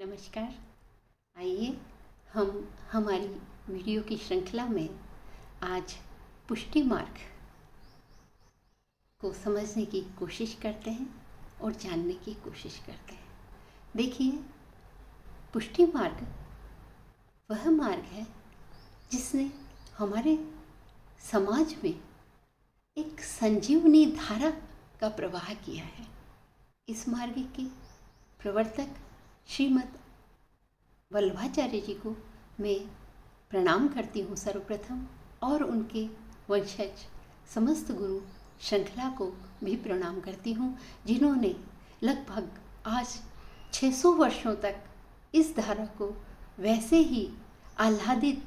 नमस्कार। आइए हम हमारी वीडियो की श्रृंखला में आज पुष्टि मार्ग को समझने की कोशिश करते हैं और जानने की कोशिश करते हैं। देखिए, पुष्टि मार्ग वह मार्ग है जिसने हमारे समाज में एक संजीवनी धारा का प्रवाह किया है। इस मार्ग के प्रवर्तक श्रीमद् वल्लभाचार्य जी को मैं प्रणाम करती हूँ सर्वप्रथम, और उनके वंशज समस्त गुरु श्रृंखला को भी प्रणाम करती हूँ, जिन्होंने लगभग आज 600 वर्षों तक इस धारा को वैसे ही आह्लादित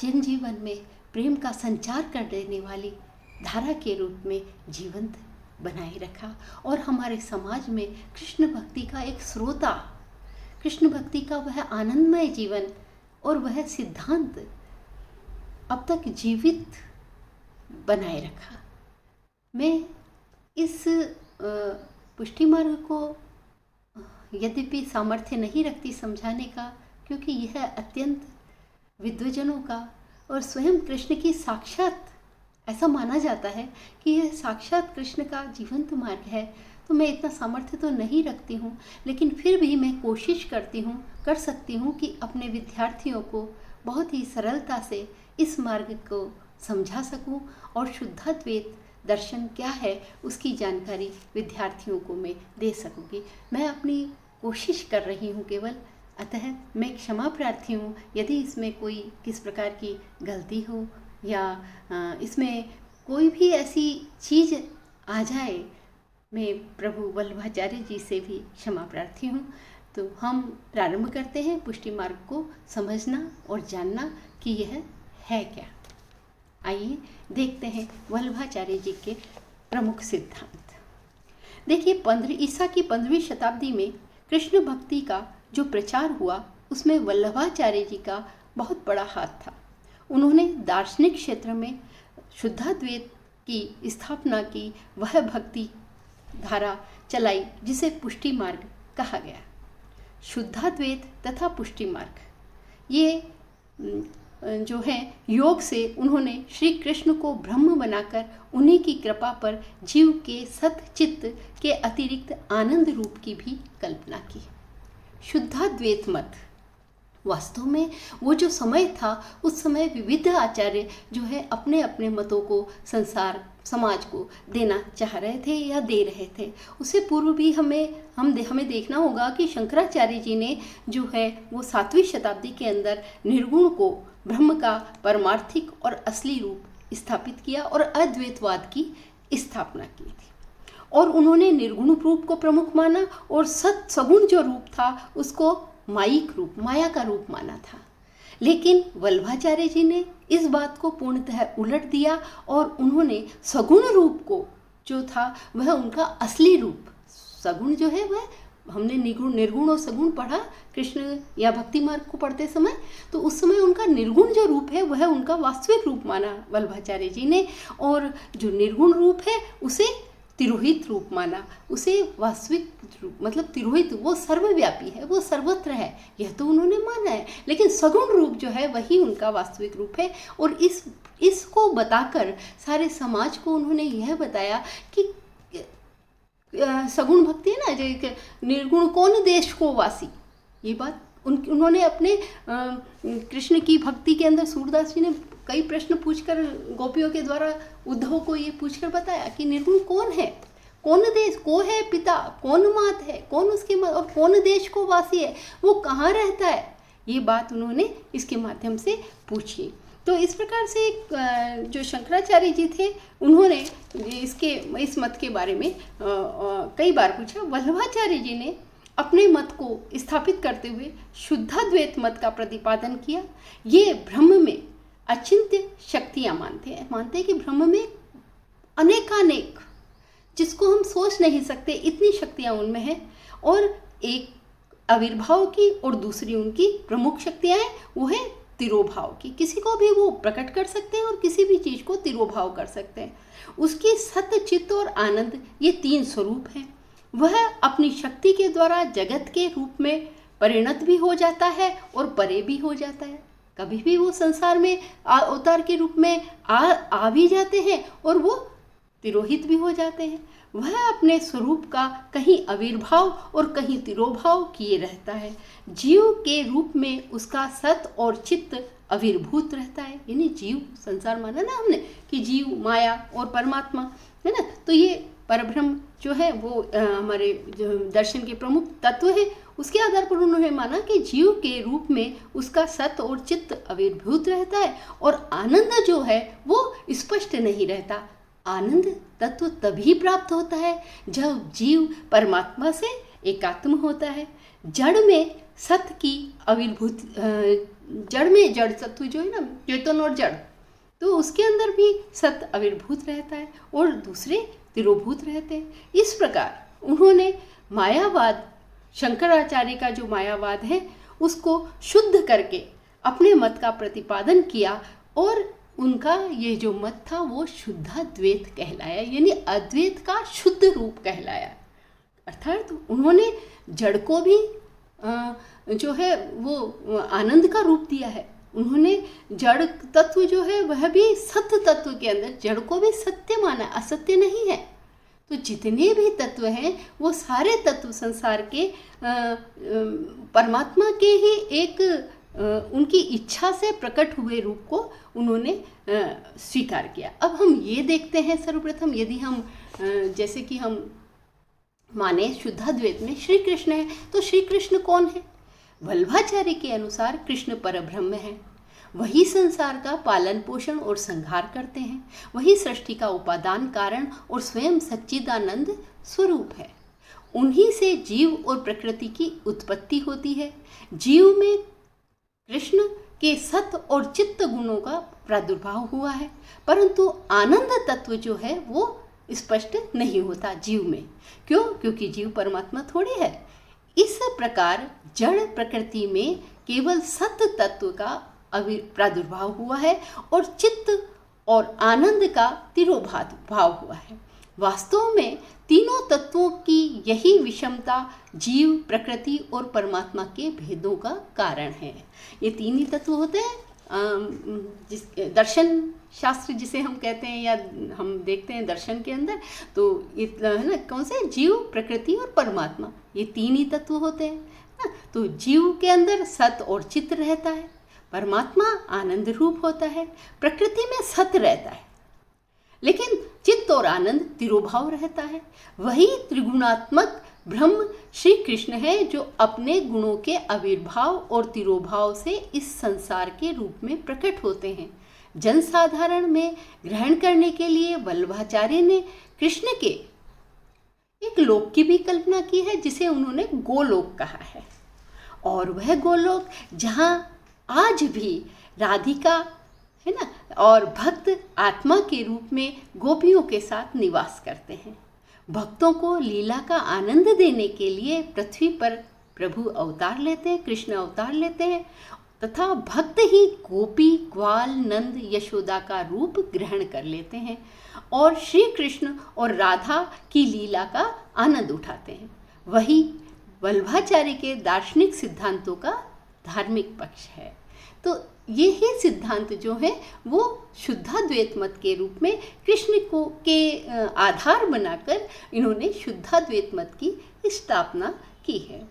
जनजीवन में प्रेम का संचार कर देने वाली धारा के रूप में जीवंत बनाए रखा और हमारे समाज में कृष्ण भक्ति का एक स्रोता, कृष्ण भक्ति का वह आनंदमय जीवन और वह सिद्धांत अब तक जीवित बनाए रखा। मैं इस पुष्टि मार्ग को यद्यपि सामर्थ्य नहीं रखती समझाने का, क्योंकि यह अत्यंत विद्वजनों का और स्वयं कृष्ण की साक्षात, ऐसा माना जाता है कि यह साक्षात कृष्ण का जीवंत मार्ग है, तो मैं इतना सामर्थ्य तो नहीं रखती हूँ, लेकिन फिर भी मैं कोशिश कर सकती हूँ कि अपने विद्यार्थियों को बहुत ही सरलता से इस मार्ग को समझा सकूँ और शुद्धाद्वैत दर्शन क्या है उसकी जानकारी विद्यार्थियों को मैं दे सकूँगी। मैं अपनी कोशिश कर रही हूँ केवल, अतः मैं क्षमा प्रार्थी हूँ यदि इसमें कोई किस प्रकार की गलती हो या इसमें कोई भी ऐसी चीज़ आ जाए। मैं प्रभु वल्लभाचार्य जी से भी क्षमा प्रार्थी हूँ। तो हम प्रारंभ करते हैं पुष्टि मार्ग को समझना और जानना कि यह है क्या। आइए देखते हैं वल्लभाचार्य जी के प्रमुख सिद्धांत। देखिए, ईसा की 15वीं शताब्दी में कृष्ण भक्ति का जो प्रचार हुआ उसमें वल्लभाचार्य जी का बहुत बड़ा हाथ था। उन्होंने दार्शनिक क्षेत्र में शुद्धाद्वैत की स्थापना की, वह भक्ति धारा चलाई जिसे पुष्टि मार्ग कहा गया। शुद्धाद्वैत तथा पुष्टि मार्ग ये जो है योग से उन्होंने श्री कृष्ण को ब्रह्म बनाकर उन्हीं की कृपा पर जीव के सतचित्त के अतिरिक्त आनंद रूप की भी कल्पना की। शुद्धाद्वैत मत वास्तव में वो जो समय था, उस समय विविध आचार्य जो है अपने अपने मतों को समाज को देना चाह रहे थे या दे रहे थे। उससे पूर्व भी हमें देखना होगा कि शंकराचार्य जी ने जो है वो 7वीं शताब्दी के अंदर निर्गुण को ब्रह्म का परमार्थिक और असली रूप स्थापित किया और अद्वैतवाद की स्थापना की थी। और उन्होंने निर्गुण रूप को प्रमुख माना और सगुण जो रूप था उसको मायिक रूप, माया का रूप माना था। लेकिन वल्लभाचार्य जी ने इस बात को पूर्णतः उलट दिया और उन्होंने सगुण रूप को जो था वह उनका असली रूप, सगुण जो है वह हमने निर्गुण और सगुण पढ़ा कृष्ण या भक्ति मार्ग को पढ़ते समय, तो उस समय उनका निर्गुण जो रूप है वह उनका वास्तविक रूप माना वल्लभाचार्य जी ने, और जो निर्गुण रूप है उसे तिरोहित रूप माना, उसे वास्तविक रूप मतलब तिरोहित, वो सर्वव्यापी है, वो सर्वत्र है, यह तो उन्होंने माना है। लेकिन सगुण रूप जो है वही उनका वास्तविक रूप है। और इसको बताकर सारे समाज को उन्होंने यह बताया कि सगुण भक्ति है ना, जो निर्गुण कौन देश को वासी, ये बात उन्होंने अपने कृष्ण की भक्ति के अंदर सूरदास जी ने कई प्रश्न पूछकर गोपियों के द्वारा उद्धव को ये पूछकर बताया कि निर्गुण कौन है, कौन देश को है पिता, कौन मात है, कौन उसके मात और कौन देश को वासी है, वो कहाँ रहता है, ये बात उन्होंने इसके माध्यम से पूछी। तो इस प्रकार से जो शंकराचार्य जी थे उन्होंने इस मत के बारे में कई बार पूछा। वल्लभाचार्य जी ने अपने मत को स्थापित करते हुए शुद्धाद्वैत मत का प्रतिपादन किया। ये ब्रह्म में अचिंत्य शक्तियाँ मानते हैं कि ब्रह्म में अनेकानेक, जिसको हम सोच नहीं सकते, इतनी शक्तियाँ उनमें हैं। और एक आविर्भाव की और दूसरी उनकी प्रमुख शक्तियाँ हैं, वो है तिरोभाव की। किसी को भी वो प्रकट कर सकते हैं और किसी भी चीज़ को तिरोभाव कर सकते हैं। उसकी सत्य, चित्त और आनंद, ये 3 स्वरूप हैं। वह अपनी शक्ति के द्वारा जगत के रूप में परिणत भी हो जाता है और परे भी हो जाता है। कभी भी वो संसार में अवतार के रूप में आ भी जाते हैं और वो तिरोहित भी हो जाते हैं। वह अपने स्वरूप का कहीं आविर्भाव और कहीं तिरोभाव किए रहता है। जीव के रूप में उसका सत और चित्त आविर्भूत रहता है। यानी जीव, संसार माना ना हमने कि जीव, माया और परमात्मा है ना, तो ये परब्रह्म जो है वो हमारे जो दर्शन के प्रमुख तत्व है, उसके आधार पर उन्होंने माना कि जीव के रूप में उसका सत और चित्त आविर्भूत रहता है और आनंद जो है वो स्पष्ट नहीं रहता। आनंद तत्व तभी प्राप्त होता है जब जीव परमात्मा से एकात्म होता है। जड़ में सत की आविर्भूत, जड़ में जड़ तत्व जो है ना, चेतन और जड़, तो उसके अंदर भी सत आविर्भूत रहता है और दूसरे तिरोभूत रहते हैं। इस प्रकार उन्होंने मायावाद, शंकराचार्य का जो मायावाद है उसको शुद्ध करके अपने मत का प्रतिपादन किया और उनका ये जो मत था वो शुद्धाद्वैत कहलाया, यानी अद्वैत का शुद्ध रूप कहलाया। अर्थात उन्होंने जड़ को भी जो है वो आनंद का रूप दिया है। उन्होंने जड़ तत्व जो है वह भी सत्य तत्व के अंदर जड़ को भी सत्य माना, असत्य नहीं है। तो जितने भी तत्व हैं वो सारे तत्व संसार के परमात्मा के ही एक उनकी इच्छा से प्रकट हुए रूप को उन्होंने स्वीकार किया। अब हम ये देखते हैं सर्वप्रथम, यदि हम जैसे कि हम माने शुद्धाद्वैत में श्री कृष्ण है, तो श्री कृष्ण कौन है? वल्लभाचार्य के अनुसार कृष्ण परब्रह्म है। वही संसार का पालन पोषण और संहार करते हैं। वही सृष्टि का उपादान कारण और स्वयं सच्चिदानंद स्वरूप है। उन्हीं से जीव और प्रकृति की उत्पत्ति होती है। जीव में कृष्ण के सत और चित्त गुणों का प्रादुर्भाव हुआ है, परंतु आनंद तत्व जो है वो स्पष्ट नहीं होता जीव में। क्यों? क्योंकि जीव परमात्मा थोड़ी है। इस प्रकार जड़ प्रकृति में केवल सत तत्व का प्रादुर्भाव हुआ है और चित्त और आनंद का तिरोभाव हुआ है। वास्तव में तीनों तत्वों की यही विषमता जीव, प्रकृति और परमात्मा के भेदों का कारण है। ये तीन ही तत्व होते हैं, दर्शन शास्त्र जिसे हम कहते हैं या हम देखते हैं दर्शन के अंदर, तो ये है ना, कौन से? जीव, प्रकृति और परमात्मा, ये तीन ही तत्व होते हैं ना। तो जीव के अंदर सत और चित्त रहता है, परमात्मा आनंद रूप होता है, प्रकृति में सत रहता है, लेकिन चित्त और आनंद तिरोभाव रहता है। वही त्रिगुणात्मक ब्रह्म श्री कृष्ण है जो अपने गुणों के आविर्भाव और तिरोभाव से इस संसार के रूप में प्रकट होते हैं। जनसाधारण में ग्रहण करने के लिए वल्लभाचार्य ने कृष्ण के एक लोक की भी कल्पना की है जिसे उन्होंने गोलोक कहा है। और वह गोलोक जहाँ आज भी राधिका है ना और भक्त आत्मा के रूप में गोपियों के साथ निवास करते हैं। भक्तों को लीला का आनंद देने के लिए पृथ्वी पर प्रभु अवतार लेते हैं, कृष्ण अवतार लेते हैं तथा भक्त ही गोपी, ग्वाल, नंद, यशोदा का रूप ग्रहण कर लेते हैं और श्री कृष्ण और राधा की लीला का आनंद उठाते हैं। वही वल्लभाचार्य के दार्शनिक सिद्धांतों का धार्मिक पक्ष है। तो ये ही सिद्धांत जो है वो शुद्धाद्वैत मत के रूप में कृष्ण को के आधार बनाकर इन्होंने शुद्धाद्वैत मत की स्थापना की है।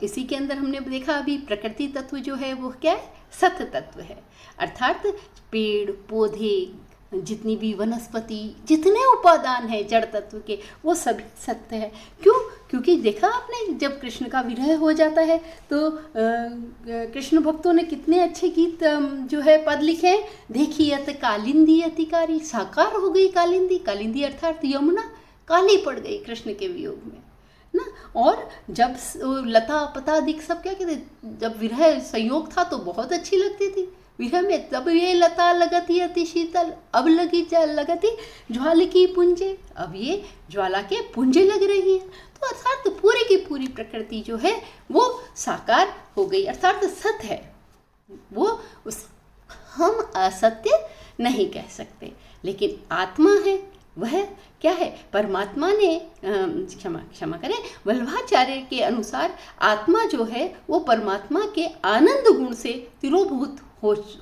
इसी के अंदर हमने देखा अभी प्रकृति तत्व जो है वो क्या है? सत तत्व है। अर्थात पेड़ पौधे, जितनी भी वनस्पति, जितने उपादान हैं जड़ तत्व के, वो सभी सत्य है। क्यों? क्योंकि देखा आपने जब कृष्ण का विरह हो जाता है तो कृष्ण भक्तों ने कितने अच्छे गीत जो है पद लिखे हैं। देखिए अत कालिंदी अतिकारी, साकार हो गई कालिंदी। कालिंदी अर्थात यमुना काली पड़ गई कृष्ण के वियोग में ना। और जब लता पतादिक सब क्या कहते, जब विरह संयोग था तो बहुत अच्छी लगती थी विरह में। तब ये लता लगती अति शीतल, अब लगती ज्वाला की पुंजे, अब ये ज्वाला के पुंजे लग रही है। तो अर्थात पूरी की पूरी प्रकृति जो है वो साकार हो गई, अर्थात सत्य है वो। हम असत्य नहीं कह सकते, लेकिन आत्मा है, वह क्या है? परमात्मा ने क्षमा करें, वल्लभाचार्य के अनुसार आत्मा जो है वो परमात्मा के आनंद गुण से तिरोभूत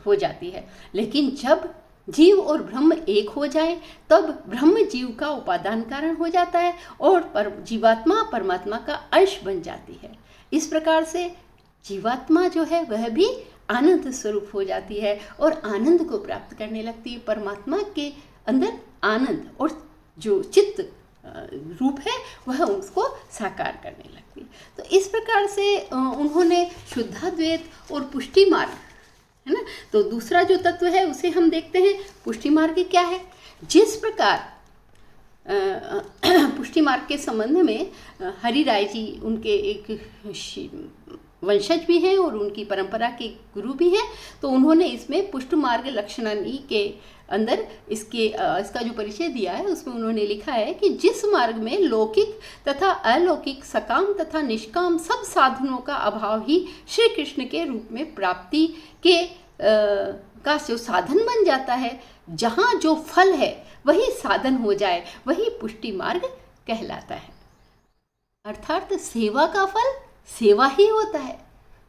हो जाती है। लेकिन जब जीव और ब्रह्म एक हो जाए तब ब्रह्म जीव का उपादान कारण हो जाता है और जीवात्मा परमात्मा का अंश बन जाती है। इस प्रकार से जीवात्मा जो है वह भी आनंद स्वरूप हो जाती है और आनंद को प्राप्त करने लगती है। परमात्मा के अंदर आनंद और जो चित्त रूप है वह उसको साकार करने लगती है। तो इस प्रकार से उन्होंने शुद्धाद्वैत और पुष्टि मार्ग, है ना, तो दूसरा जो तत्व है उसे हम देखते हैं। पुष्टि मार्ग क्या है? जिस प्रकार पुष्टि मार्ग के संबंध में हरिराय जी उनके एक वंशज भी हैं और उनकी परंपरा के गुरु भी हैं, तो उन्होंने इसमें पुष्ट मार्ग लक्षणानी के अंदर इसका जो परिचय दिया है उसमें उन्होंने लिखा है कि जिस मार्ग में लौकिक तथा अलौकिक, सकाम तथा निष्काम सब साधनों का अभाव ही श्री कृष्ण के रूप में प्राप्ति के का जो साधन बन जाता है, जहाँ जो फल है वही साधन हो जाए, वही पुष्टि मार्ग कहलाता है। अर्थात सेवा का फल सेवा ही होता है।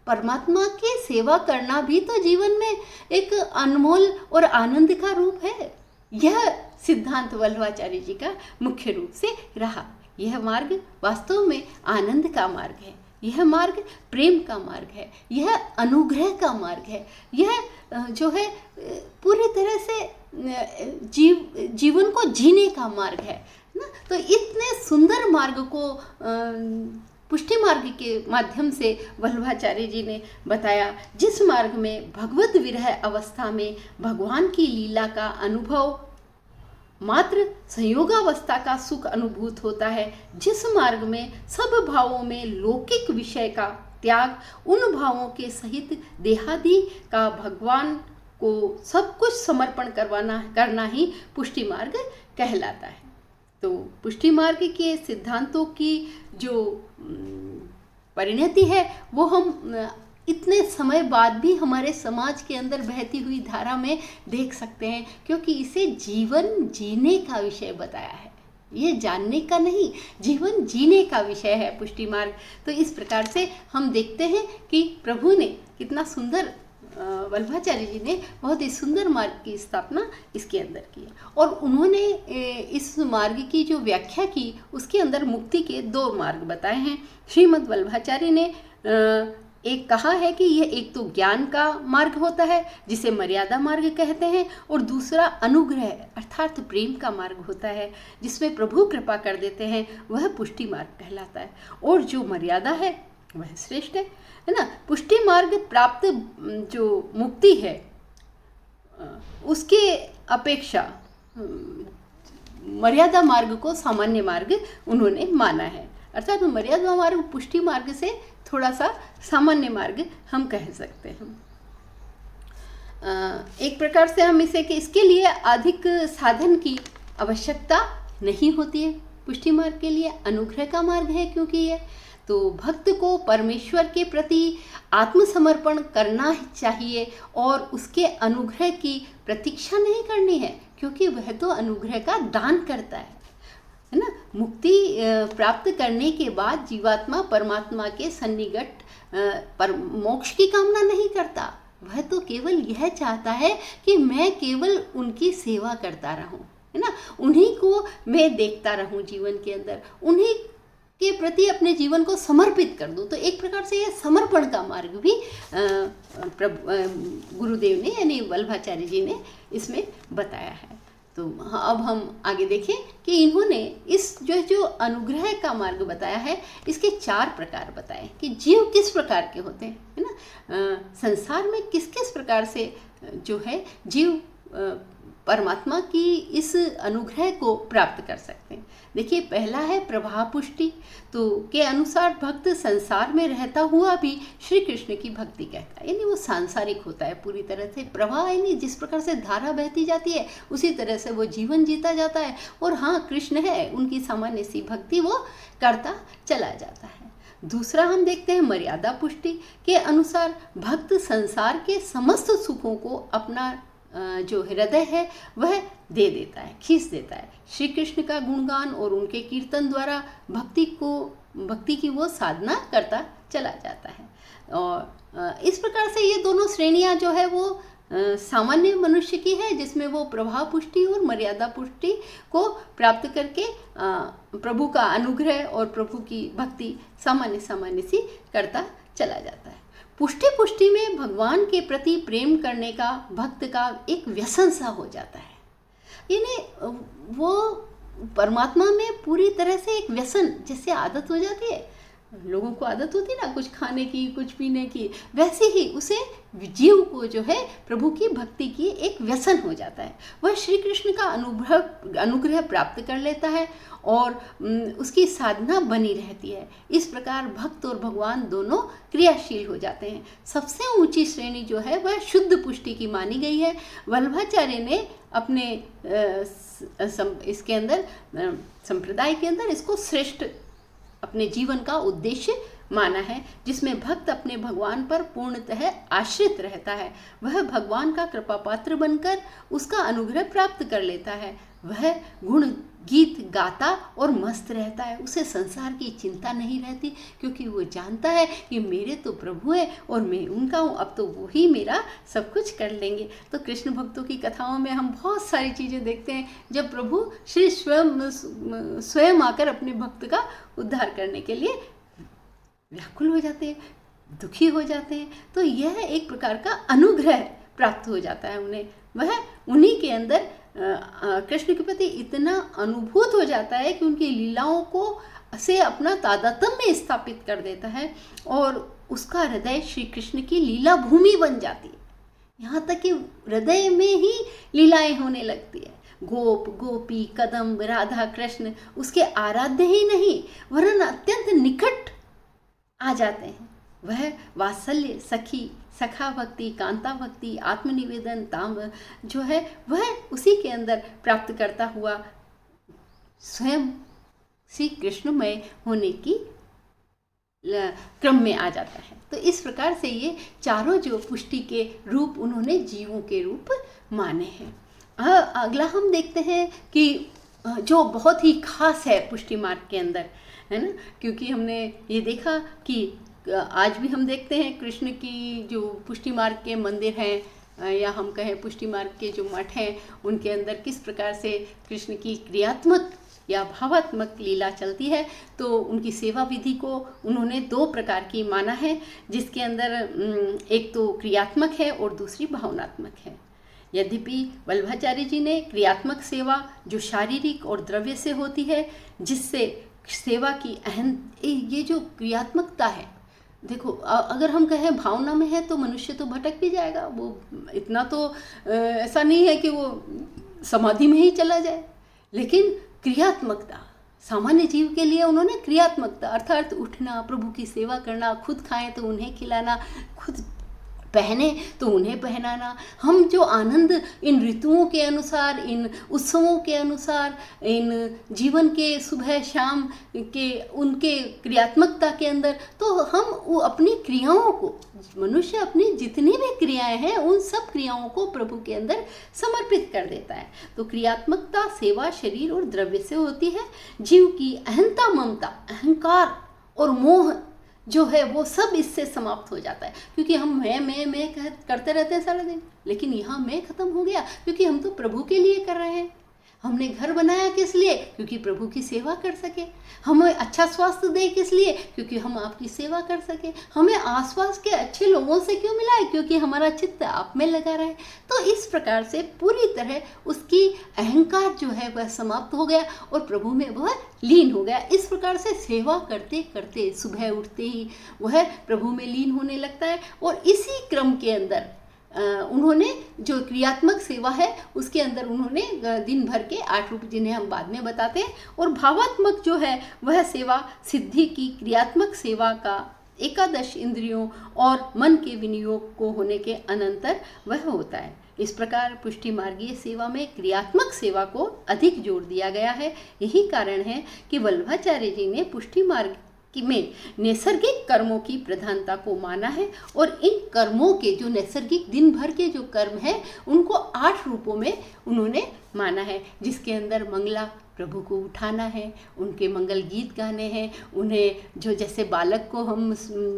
परमात्मा की सेवा करना भी तो जीवन में एक अनमोल और आनंद का रूप है। यह सिद्धांत वल्लभाचार्य जी का मुख्य रूप से रहा। यह मार्ग वास्तव में आनंद का मार्ग है, यह मार्ग प्रेम का मार्ग है, यह अनुग्रह का मार्ग है, यह जो है पूरी तरह से जीवन को जीने का मार्ग है ना। तो इतने सुंदर मार्ग को पुष्टि मार्ग के माध्यम से वल्लभाचार्य जी ने बताया, जिस मार्ग में भगवत विरह अवस्था में भगवान की लीला का अनुभव, मात्र संयोगावस्था का सुख अनुभूत होता है, जिस मार्ग में सब भावों में लौकिक विषय का त्याग, उन भावों के सहित देहादि का भगवान को सब कुछ समर्पण करना ही पुष्टि मार्ग कहलाता है। तो पुष्टि मार्ग के सिद्धांतों की जो परिणति है वो हम इतने समय बाद भी हमारे समाज के अंदर बहती हुई धारा में देख सकते हैं, क्योंकि इसे जीवन जीने का विषय बताया है, ये जानने का नहीं, जीवन जीने का विषय है पुष्टि मार्ग। तो इस प्रकार से हम देखते हैं कि प्रभु ने कितना सुंदर, वल्लभाचार्य जी ने बहुत ही सुंदर मार्ग की स्थापना इसके अंदर की और उन्होंने इस मार्ग की जो व्याख्या की उसके अंदर मुक्ति के 2 मार्ग बताए हैं। श्रीमद् वल्लभाचार्य ने एक कहा है कि यह एक तो ज्ञान का मार्ग होता है जिसे मर्यादा मार्ग कहते हैं, और दूसरा अनुग्रह अर्थात प्रेम का मार्ग होता है जिसमें प्रभु कृपा कर देते हैं, वह पुष्टि मार्ग कहलाता है। और जो मर्यादा है वह श्रेष्ठ है ना। पुष्टि मार्ग प्राप्त जो मुक्ति है उसके अपेक्षा मर्यादा मार्ग को सामान्य मार्ग उन्होंने माना है। अर्थात मर्यादा मार्ग पुष्टि मार्ग से थोड़ा सा सामान्य मार्ग हम कह सकते हैं। एक प्रकार से हम इसे कि इसके लिए अधिक साधन की आवश्यकता नहीं होती है। पुष्टि मार्ग के लिए अनुग्रह का मार्ग है, क्योंकि ये तो भक्त को परमेश्वर के प्रति आत्मसमर्पण करना चाहिए और उसके अनुग्रह की प्रतीक्षा नहीं करनी है, क्योंकि वह तो अनुग्रह का दान करता है ना। मुक्ति प्राप्त करने के बाद जीवात्मा परमात्मा के सन्निकट पर मोक्ष की कामना नहीं करता, वह तो केवल यह चाहता है कि मैं केवल उनकी सेवा करता रहूं, है ना, उन्हीं को मैं देखता रहूं जीवन के अंदर, उन्हीं के प्रति अपने जीवन को समर्पित कर दूं। तो एक प्रकार से यह समर्पण का मार्ग भी गुरुदेव ने यानी वल्लभाचार्य जी ने इसमें बताया है। तो अब हम आगे देखें कि इन्होंने इस जो अनुग्रह का मार्ग बताया है इसके 4 प्रकार बताए कि जीव किस प्रकार के होते हैं, है ना, संसार में किस किस प्रकार से जो है जीव परमात्मा की इस अनुग्रह को प्राप्त कर सकते हैं। देखिए, पहला है प्रवाह पुष्टि, तो के अनुसार भक्त संसार में रहता हुआ भी श्री कृष्ण की भक्ति कहता है, यानी वो सांसारिक होता है पूरी तरह से। प्रवाह यानी जिस प्रकार से धारा बहती जाती है उसी तरह से वो जीवन जीता जाता है, और हाँ, कृष्ण है उनकी सामान्य सी भक्ति वो करता चला जाता है। दूसरा हम देखते हैं मर्यादा पुष्टि के अनुसार भक्त संसार के समस्त सुखों को अपना जो हृदय है वह दे देता है, खींच देता है। श्री कृष्ण का गुणगान और उनके कीर्तन द्वारा भक्ति की वो साधना करता चला जाता है। और इस प्रकार से ये दोनों श्रेणियां जो है वो सामान्य मनुष्य की है, जिसमें वो प्रभाव पुष्टि और मर्यादा पुष्टि को प्राप्त करके प्रभु का अनुग्रह और प्रभु की भक्ति सामान्य सी करता चला जाता है। पुष्टि में भगवान के प्रति प्रेम करने का भक्त का एक व्यसन सा हो जाता है। यानी वो परमात्मा में पूरी तरह से एक व्यसन, जैसे आदत हो जाती है, लोगों को आदत होती है ना कुछ खाने की, कुछ पीने की, वैसे ही उसे जीव को जो है प्रभु की भक्ति की एक व्यसन हो जाता है। वह श्री कृष्ण का अनुग्रह प्राप्त कर लेता है और उसकी साधना बनी रहती है। इस प्रकार भक्त और भगवान दोनों क्रियाशील हो जाते हैं। सबसे ऊंची श्रेणी जो है वह शुद्ध पुष्टि की मानी गई है। वल्लभाचार्य ने अपने इसके अंदर संप्रदाय के अंदर इसको श्रेष्ठ अपने जीवन का उद्देश्य माना है, जिसमें भक्त अपने भगवान पर पूर्णतः आश्रित रहता है। वह भगवान का कृपा पात्र बनकर उसका अनुग्रह प्राप्त कर लेता है। वह गुण गीत गाता और मस्त रहता है। उसे संसार की चिंता नहीं रहती, क्योंकि वो जानता है कि मेरे तो प्रभु है और मैं उनका हूँ, अब तो वो ही मेरा सब कुछ कर लेंगे। तो कृष्ण भक्तों की कथाओं में हम बहुत सारी चीज़ें देखते हैं जब प्रभु श्री स्वयं आकर अपने भक्त का उद्धार करने के लिए व्याकुल हो जाते हैं, दुखी हो जाते हैं। तो यह एक प्रकार का अनुग्रह प्राप्त हो जाता है उन्हें। वह उन्हीं के अंदर कृष्ण के प्रति इतना अनुभूत हो जाता है कि उनकी लीलाओं को से अपना तादात्म्य स्थापित कर देता है और उसका हृदय श्री कृष्ण की लीला भूमि बन जाती है। यहाँ तक कि हृदय में ही लीलाएं होने लगती है। गोप गोपी कदम्ब राधा कृष्ण उसके आराध्य ही नहीं वरन अत्यंत निकट आ जाते हैं। वह वात्सल्य, सखी, सखा भक्ति, कांता भक्ति, आत्मनिवेदन, ताम जो है वह उसी के अंदर प्राप्त करता हुआ स्वयं श्री कृष्णमय होने की क्रम में आ जाता है। तो इस प्रकार से ये चारों जो पुष्टि के रूप उन्होंने जीवों के रूप माने हैं। अगला हम देखते हैं कि जो बहुत ही खास है पुष्टि मार्ग के अंदर, है ना, क्योंकि हमने ये देखा कि आज भी हम देखते हैं कृष्ण की जो पुष्टि मार्ग के मंदिर हैं या हम कहें पुष्टि मार्ग के जो मठ हैं उनके अंदर किस प्रकार से कृष्ण की क्रियात्मक या भावात्मक लीला चलती है। तो उनकी सेवा विधि को उन्होंने दो प्रकार की माना है, जिसके अंदर एक तो क्रियात्मक है और दूसरी भावनात्मक है। यद्यपि वल्लभाचार्य जी ने क्रियात्मक सेवा जो शारीरिक और द्रव्य से होती है, जिससे सेवा की ये जो क्रियात्मकता है, देखो अगर हम कहें भावना में है तो मनुष्य तो भटक भी जाएगा। वो इतना तो ऐसा नहीं है कि वो समाधि में ही चला जाए, लेकिन क्रियात्मकता सामान्य जीव के लिए उन्होंने क्रियात्मकता अर्थात उठना, प्रभु की सेवा करना, खुद खाएं तो उन्हें खिलाना, खुद पहने तो उन्हें पहनाना। हम जो आनंद इन ऋतुओं के अनुसार, इन उत्सवों के अनुसार, इन जीवन के सुबह शाम के उनके क्रियात्मकता के अंदर, तो हम वो अपनी क्रियाओं को, मनुष्य अपनी जितनी भी क्रियाएं हैं उन सब क्रियाओं को प्रभु के अंदर समर्पित कर देता है। तो क्रियात्मकता सेवा शरीर और द्रव्य से होती है। जीव की अहंता, ममता, अहंकार और मोह जो है वो सब इससे समाप्त हो जाता है, क्योंकि हम मैं करते रहते हैं सारा दिन, लेकिन यहाँ मैं खत्म हो गया, क्योंकि हम तो प्रभु के लिए कर रहे हैं। हमने घर बनाया किस लिए? क्योंकि प्रभु की सेवा कर सके। हमें अच्छा स्वास्थ्य दे किस लिए? क्योंकि हम आपकी सेवा कर सके। हमें आसपास के अच्छे लोगों से क्यों मिला है? क्योंकि हमारा चित्त आप में लगा रहे। तो इस प्रकार से पूरी तरह उसकी अहंकार जो है वह समाप्त हो गया और प्रभु में वह लीन हो गया। इस प्रकार से सेवा करते करते सुबह उठते ही वह प्रभु में लीन होने लगता है। और इसी क्रम के अंदर उन्होंने जो क्रियात्मक सेवा है उसके अंदर उन्होंने दिन भर के 8 रूप, जिन्हें हम बाद में बताते हैं, और भावात्मक जो है वह सेवा सिद्धि की क्रियात्मक सेवा का एकादश इंद्रियों और मन के विनियोग को होने के अनंतर वह होता है। इस प्रकार पुष्टि मार्गीय सेवा में क्रियात्मक सेवा को अधिक जोर दिया गया है। यही कारण है कि वल्लभाचार्य जी ने पुष्टि मार्ग में नैसर्गिक कर्मों की प्रधानता को माना है और इन कर्मों के जो नैसर्गिक दिन भर के जो कर्म हैं उनको 8 रूपों में उन्होंने माना है, जिसके अंदर मंगला प्रभु को उठाना है, उनके मंगल गीत गाने हैं, उन्हें जो जैसे बालक को हम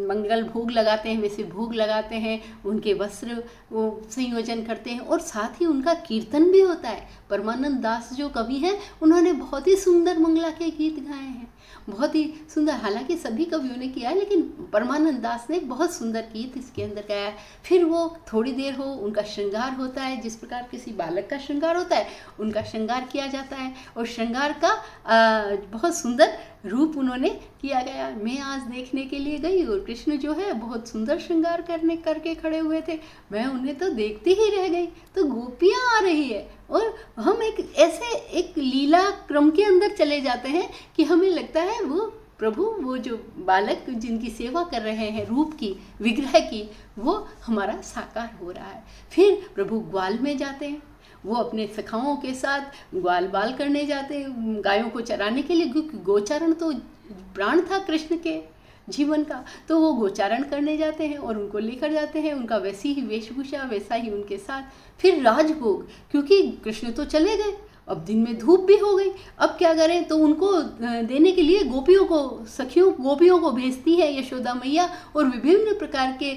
मंगल भोग लगाते हैं वैसे भोग लगाते हैं, उनके वस्त्र वो संयोजन करते हैं और साथ ही उनका कीर्तन भी होता है। परमानंद दास जो कवि हैं उन्होंने बहुत ही सुंदर मंगला के गीत गाए हैं, बहुत ही सुंदर। हालांकि सभी कवियों ने किया है लेकिन परमानंद दास ने बहुत सुंदर गीत इसके अंदर गाया है। फिर वो थोड़ी देर हो उनका श्रृंगार होता है, जिस प्रकार किसी बालक का श्रृंगार होता है उनका श्रृंगार किया जाता है और श्रृंगार का बहुत सुंदर रूप उन्होंने किया गया। मैं आज देखने के लिए गई और कृष्ण जो है बहुत सुंदर श्रृंगार करके खड़े हुए थे, मैं उन्हें तो देखती ही रह गई। तो गोपियाँ आ रही है और हम एक लीला क्रम के अंदर चले जाते हैं कि हमें लगता है वो प्रभु, वो जो बालक जिनकी सेवा कर रहे हैं रूप की, विग्रह की, वो हमारा साकार हो रहा है। फिर प्रभु ग्वाल में जाते हैं, वो अपने सखाओं के साथ ग्वाल बाल करने जाते हैं गायों को चराने के लिए, क्योंकि गोचारण तो प्राण था कृष्ण के जीवन का। तो वो गोचारण करने जाते हैं और उनको लेकर जाते हैं, उनका वैसी ही वेशभूषा, वैसा ही उनके साथ। फिर राजभोग, क्योंकि कृष्ण तो चले गए, अब दिन में धूप भी हो गई, अब क्या करें, तो उनको देने के लिए गोपियों को, सखियों गोपियों को भेजती है यशोदा मैया और विभिन्न प्रकार के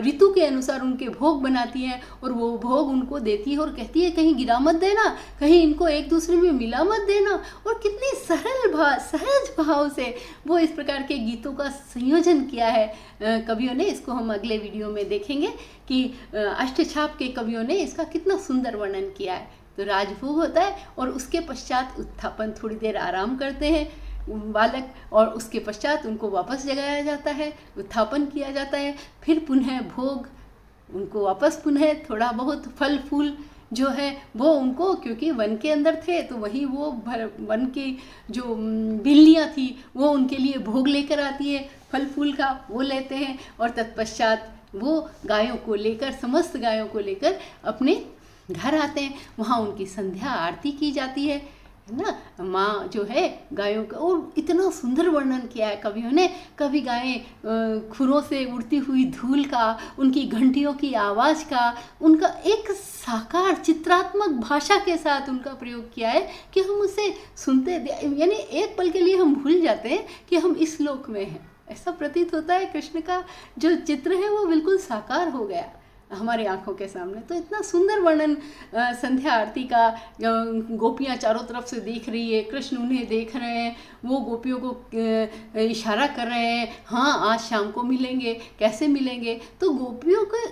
ऋतु के अनुसार उनके भोग बनाती हैं और वो भोग उनको देती है और कहती है कहीं गिरा मत देना, कहीं इनको एक दूसरे में मिला मत देना। और कितनी सहज भाव से वो इस प्रकार के गीतों का संयोजन किया है कवियों ने। इसको हम अगले वीडियो में देखेंगे कि अष्टछाप के कवियों ने इसका कितना सुंदर वर्णन किया है। तो राजभोग होता है और उसके पश्चात उत्थापन, थोड़ी देर आराम करते हैं बालक और उसके पश्चात उनको वापस जगाया जाता है, उत्थापन किया जाता है। फिर पुनः भोग, उनको वापस पुनः थोड़ा बहुत फल फूल जो है वो उनको, क्योंकि वन के अंदर थे तो वहीं वो वन की जो बिल्लियाँ थी वो उनके लिए भोग लेकर आती है, फल फूल का वो लेते हैं और तत्पश्चात वो गायों को लेकर, समस्त गायों को लेकर अपने घर आते हैं। वहाँ उनकी संध्या आरती की जाती है ना, माँ जो है गायों का। और इतना सुंदर वर्णन किया है कवियों ने, कभी गायें खुरों से उड़ती हुई धूल का, उनकी घंटियों की आवाज़ का, उनका एक साकार चित्रात्मक भाषा के साथ उनका प्रयोग किया है कि हम उसे सुनते, यानी एक पल के लिए हम भूल जाते हैं कि हम इस लोक में हैं। ऐसा प्रतीत होता है कृष्ण का जो चित्र है वो बिल्कुल साकार हो गया हमारी आंखों के सामने। तो इतना सुंदर वर्णन संध्या आरती का, गोपियाँ चारों तरफ से देख रही है, कृष्ण उन्हें देख रहे हैं, वो गोपियों को इशारा कर रहे हैं, हाँ आज शाम को मिलेंगे, कैसे मिलेंगे, तो गोपियों के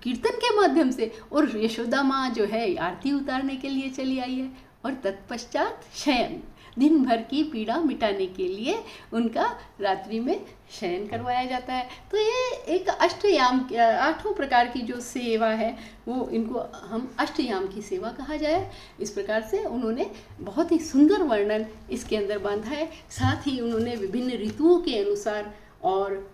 कीर्तन के माध्यम से। और यशोदा माँ जो है आरती उतारने के लिए चली आई है और तत्पश्चात शयन, दिन भर की पीड़ा मिटाने के लिए उनका रात्रि में शयन करवाया जाता है। तो ये एक अष्टयाम, 8 प्रकार की जो सेवा है वो, इनको हम अष्टयाम की सेवा कहा जाए। इस प्रकार से उन्होंने बहुत ही सुंदर वर्णन इसके अंदर बांधा है। साथ ही उन्होंने विभिन्न ऋतुओं के अनुसार और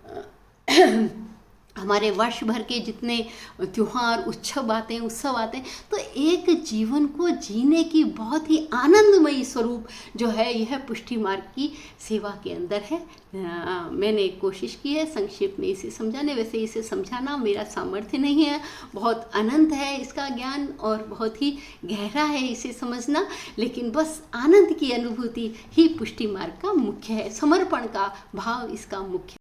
हमारे वर्ष भर के जितने त्योहार उत्सव आते हैं, तो एक जीवन को जीने की बहुत ही आनंदमयी स्वरूप जो है यह पुष्टि मार्ग की सेवा के अंदर है। मैंने कोशिश की है संक्षेप में इसे समझाने, वैसे इसे समझाना मेरा सामर्थ्य नहीं है, बहुत अनंत है इसका ज्ञान और बहुत ही गहरा है इसे समझना, लेकिन बस आनंद की अनुभूति ही पुष्टि मार्ग का मुख्य है, समर्पण का भाव इसका मुख्य